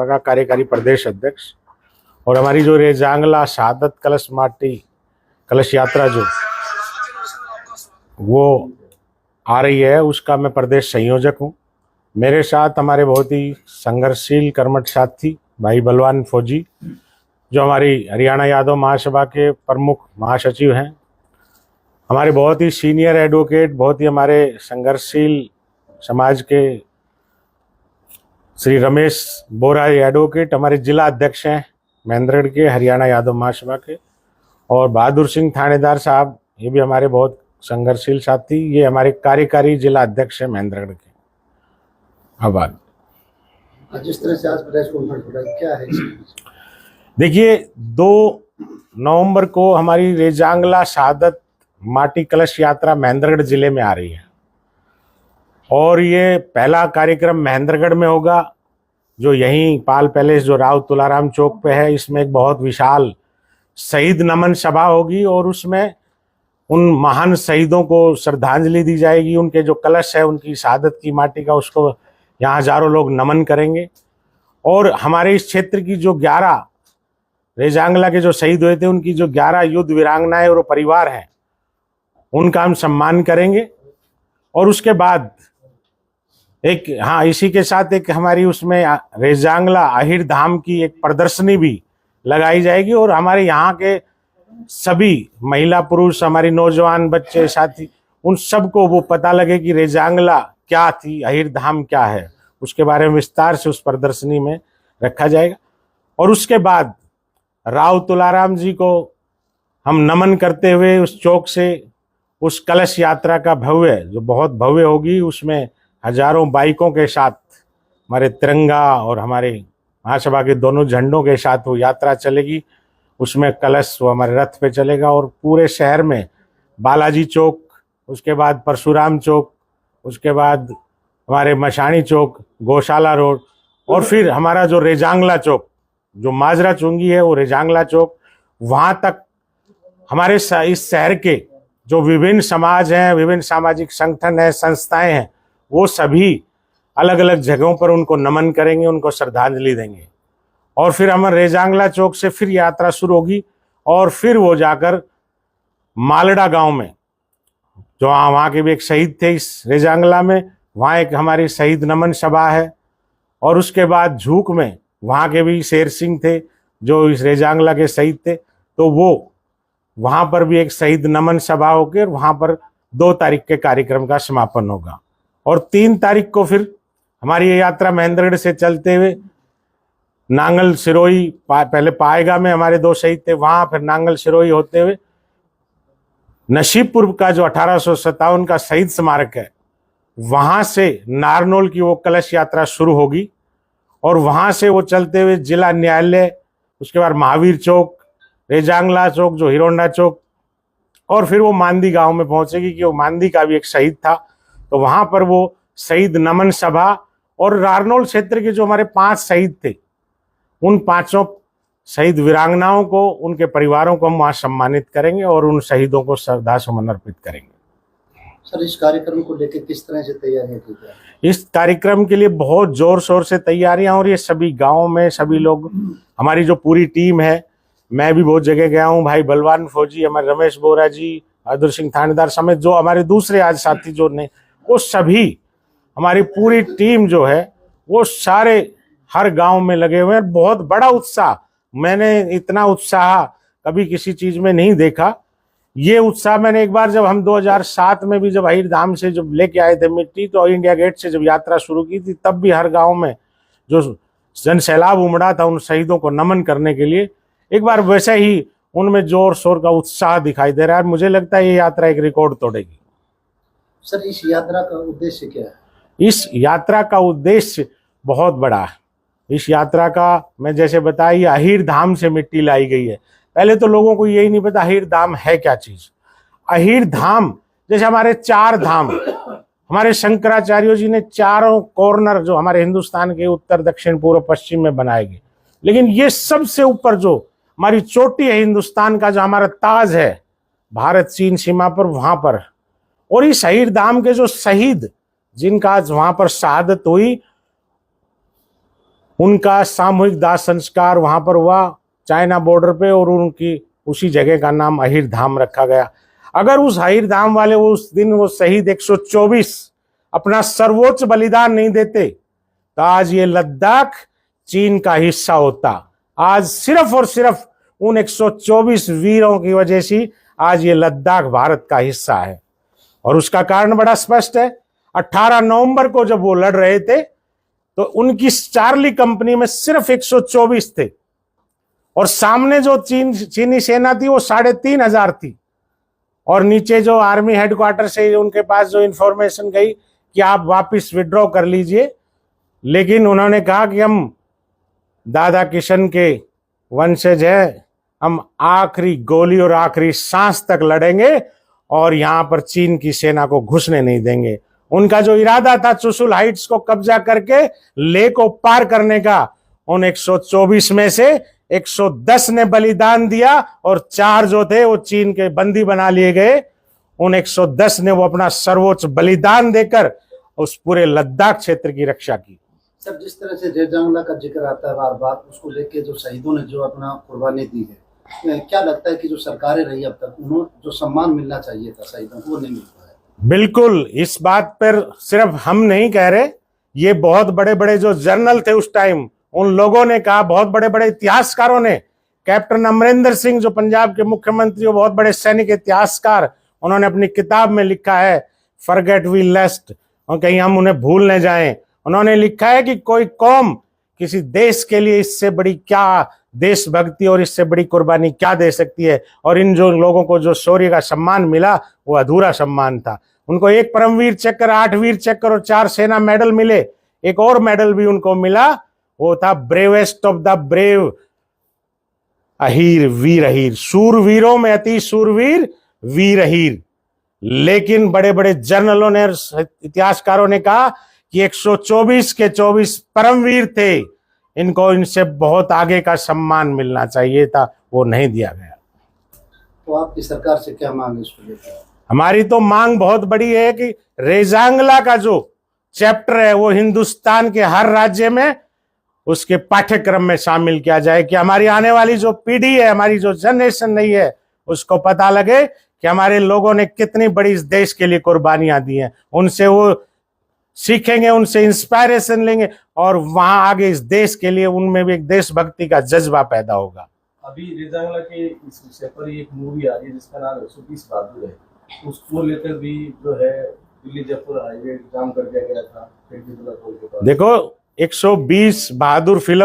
का कार्यकारी प्रदेश अध्यक्ष। और हमारी जो रेजांगला शहादत कलश माटी कलश यात्रा जो वो आ रही है, उसका मैं प्रदेश संयोजक हूँ। मेरे साथ हमारे बहुत ही संघर्षशील कर्मठ साथी भाई बलवान फौजी, जो हमारी हरियाणा यादव महासभा के प्रमुख महासचिव हैं, हमारे बहुत ही सीनियर एडवोकेट, बहुत ही हमारे संघर्षशील समाज के श्री रमेश बोरा एडवोकेट, हमारे जिला अध्यक्ष हैं महेंद्रगढ़ के हरियाणा यादव महासभा के, और बहादुर सिंह थानेदार साहब, ये भी हमारे बहुत संघर्षशील साथी, ये हमारे कार्यकारी जिला अध्यक्ष हैं महेंद्रगढ़ के। आभार। जिस तरह से आज प्रेस कॉन्फ्रेंस हो रहा है, क्या है? देखिए, 2 नवंबर को हमारी रेजांगला शहादत माटी कलश यात्रा महेंद्रगढ़ जिले में आ रही है, और ये पहला कार्यक्रम महेंद्रगढ़ में होगा, जो यहीं पाल पैलेस जो राव तुलाराम चौक पे है। इसमें एक बहुत विशाल शहीद नमन सभा होगी, और उसमें उन महान शहीदों को श्रद्धांजलि दी जाएगी। उनके जो कलश है, उनकी शहादत की माटी का, उसको यहाँ हजारों लोग नमन करेंगे। और हमारे इस क्षेत्र की जो 11 रेजांगला के जो शहीद हुए थे, उनकी जो 11 युद्ध वीरांगनाएं और परिवार हैं, उनका हम सम्मान करेंगे। और उसके बाद इसी के साथ एक हमारी उसमें रेजांगला अहिर धाम की एक प्रदर्शनी भी लगाई जाएगी, और हमारे यहाँ के सभी महिला पुरुष, हमारी नौजवान बच्चे साथी, उन सबको वो पता लगे कि रेजांगला क्या थी, अहिर धाम क्या है, उसके बारे में विस्तार से उस प्रदर्शनी में रखा जाएगा। और उसके बाद राव तुलाराम जी को हम नमन करते हुए उस चौक से उस कलश यात्रा का भव्य, जो बहुत भव्य होगी, उसमें हजारों बाइकों के साथ हमारे तिरंगा और हमारे महासभा के दोनों झंडों के साथ वो यात्रा चलेगी। उसमें कलश वो हमारे रथ पे चलेगा, और पूरे शहर में बालाजी चौक, उसके बाद परशुराम चौक, उसके बाद हमारे मशानी चौक, गौशाला रोड, और फिर हमारा जो रेजांगला चौक, जो माजरा चुंगी है, वो रेजांगला चौक, वहाँ तक हमारे इस शहर के जो विभिन्न समाज हैं, विभिन्न सामाजिक संगठन हैं, संस्थाएं हैं, वो सभी अलग अलग जगहों पर उनको नमन करेंगे, उनको श्रद्धांजलि देंगे। और फिर हमारे रेजांगला चौक से फिर यात्रा शुरू होगी, और फिर वो जाकर मालड़ा गांव में, जो वहाँ के भी एक शहीद थे इस रेजांगला में, वहाँ एक हमारी शहीद नमन सभा है। और उसके बाद झूक में वहाँ के भी शेर सिंह थे, जो इस रेजांगला के शहीद थे, तो वो वहाँ पर भी एक शहीद नमन सभा होकर वहाँ पर 2 तारीख के कार्यक्रम का समापन होगा। और 3 तारीख को फिर हमारी ये यात्रा महेंद्रगढ़ से चलते हुए नांगल सिरोही, पहले पाएगा में हमारे 2 शहीद थे, वहाँ फिर नांगल सिरोही होते हुए नसीबपुर का जो 1857 का शहीद स्मारक है, वहाँ से नारनौल की वो कलश यात्रा शुरू होगी, और वहाँ से वो चलते हुए जिला न्यायालय, उसके बाद महावीर चौक, रेजांगला चौक जो हिरोंडा चौक, और फिर वो मांदी गांव में पहुंचेगी, कि वो मांदी का भी एक शहीद था, तो वहाँ पर वो शहीद नमन सभा, और नारनौल क्षेत्र के जो हमारे 5 शहीद थे, उन 5 शहीद वीरांगनाओं को, उनके परिवारों को हम वहाँ सम्मानित करेंगे, और उन शहीदों को श्रद्धा सुमन अर्पित करेंगे। सर, इस कार्यक्रम को लेकर किस तरह से तैयारियां की जा रही हैं? इस कार्यक्रम के लिए बहुत जोर शोर से तैयारियां हो रही है। सभी गाँव में सभी लोग, हमारी जो पूरी टीम है, मैं भी बहुत जगह गया हूँ, भाई बलवान फौजी, हमारे रमेश बोरा जी, बहादुर सिंह थानेदार समेत जो हमारे दूसरे आज साथी जो ने, वो सभी, हमारी पूरी टीम जो है, वो सारे हर गांव में लगे हुए हैं। बहुत बड़ा उत्साह, मैंने इतना उत्साह कभी किसी चीज में नहीं देखा। ये उत्साह मैंने एक बार, जब हम 2007 में भी जब अहिर धाम से जब लेके आए थे मिट्टी, तो इंडिया गेट से जब यात्रा शुरू की थी, तब भी हर गांव में जो जन सैलाब उमड़ा था उन शहीदों को नमन करने के लिए, एक बार वैसे ही उनमें जोर शोर का उत्साह दिखाई दे रहा है। मुझे लगता है ये यात्रा एक रिकॉर्ड तोड़ेगी। सर, इस यात्रा का उद्देश्य क्या है? इस यात्रा का उद्देश्य बहुत बड़ा है। इस यात्रा का, मैं जैसे बताया, अहिर धाम से मिट्टी लाई गई है। पहले तो लोगों को यही नहीं पता अहिर धाम है क्या चीज। अहिर धाम, जैसे हमारे 4 धाम, हमारे शंकराचार्य जी ने 4 कॉर्नर जो हमारे हिंदुस्तान के उत्तर, दक्षिण, पूर्व, पश्चिम में बनाए गए, लेकिन ये सबसे ऊपर जो हमारी चोटी है हिंदुस्तान का, जो हमारा ताज है भारत चीन सीमा पर, वहां पर, और इस अहिर धाम के जो शहीद जिनका आज वहां पर शहादत हुई, उनका सामूहिक दाह संस्कार वहां पर हुआ चाइना बॉर्डर पे, और उनकी उसी जगह का नाम अहिर धाम रखा गया। अगर उस अहिर धाम वाले उस दिन वो शहीद 124 अपना सर्वोच्च बलिदान नहीं देते तो आज ये लद्दाख चीन का हिस्सा होता। आज सिर्फ और सिर्फ उन 124 वीरों की वजह से आज ये लद्दाख भारत का हिस्सा है। और उसका कारण बड़ा स्पष्ट है। 18 नवंबर को जब वो लड़ रहे थे तो उनकी चार्ली कंपनी में सिर्फ 124 थे, और सामने जो चीनी सेना थी वो 3,500 थी। और नीचे जो आर्मी हेडक्वार्टर से उनके पास जो इंफॉर्मेशन गई कि आप वापस विड्रॉ कर लीजिए, लेकिन उन्होंने कहा कि हम दादा किशन के वंशज है, हम आखिरी गोली और आखिरी सांस तक लड़ेंगे और यहां पर चीन की सेना को घुसने नहीं देंगे। उनका जो इरादा था चुशुल हाइट्स को कब्जा करके लेक को पार करने का, उन 124 में से 110 ने बलिदान दिया और 4 जो थे वो चीन के बंदी बना लिए गए। उन 110 ने वो अपना सर्वोच्च बलिदान देकर उस पूरे लद्दाख क्षेत्र की रक्षा की। सर, जिस तरह से रेजांगला का जिक्र आता है बार बार, उसको लेके जो शहीदों ने जो अपना कुर्बानी दी है, क्या लगता है कि जो सरकारें रही अब तक, उन्होंने जो सम्मान मिलना चाहिए था शहीदों को, वो नहीं मिल पाया? बिल्कुल, इस बात पर सिर्फ हम नहीं कह रहे, ये बहुत बड़े बड़े जो जर्नल थे उस टाइम, उन लोगों ने कहा, बहुत बड़े बड़े इतिहासकारों ने, कैप्टन अमरिंदर सिंह जो पंजाब के मुख्यमंत्री, वो बहुत बड़े सैनिक इतिहासकार, उन्होंने अपनी किताब में लिखा है फॉरगेट वी लेस्ट, और कहीं हम उन्हें भूल न जाएं। उन्होंने लिखा है कि कोई कौम किसी देश के लिए इससे बड़ी क्या देशभक्ति और इससे बड़ी कुर्बानी क्या दे सकती है, और इन जो लोगों को जो शौर्य का सम्मान मिला वो अधूरा सम्मान था। उनको 1 परमवीर चक्र, 8 वीर चक्र और 4 सेना मेडल मिले। एक और मेडल भी उनको मिला, वो था bravest of the brave Ahir, वीर अहीर, सूरवीरों में अति सूरवीर वीर अहीर। लेकिन बड़े बड़े जर्नलों ने, इतिहासकारों ने कहा कि 124 के 24 परमवीर थे, इनको इनसे बहुत आगे का सम्मान मिलना चाहिए था, वो नहीं दिया गया। तो आपकी सरकार से क्या मांग है इसको लेकर? हमारी तो मांग बहुत बड़ी है कि रेजांगला का जो चैप्टर है वो हिंदुस्तान के हर राज्य में उसके पाठ्यक्रम में शामिल किया जाए, कि हमारी आने वाली जो पीढ़ी है, हमारी जो जनरेशन नहीं है, उसको पता लगे कि हमारे लोगों ने कितनी बड़ी इस देश के लिए कुर्बानियां दी हैं। उनसे वो सीखेंगे, उनसे इंस्पायरेशन लेंगे, और वहां आगे इस देश के लिए उनमें भी एक देशभक्ति का जज्बा पैदा होगा। अभी रेजांगला के इस विषय पर एक मूवी आ रही है जिसका नाम 120 बहादुर है, उसको लेकर भी जो है दिल्ली जयपुर हाईवे जाम कर दिया गया था। देखो, 120 बहादुर फिल्म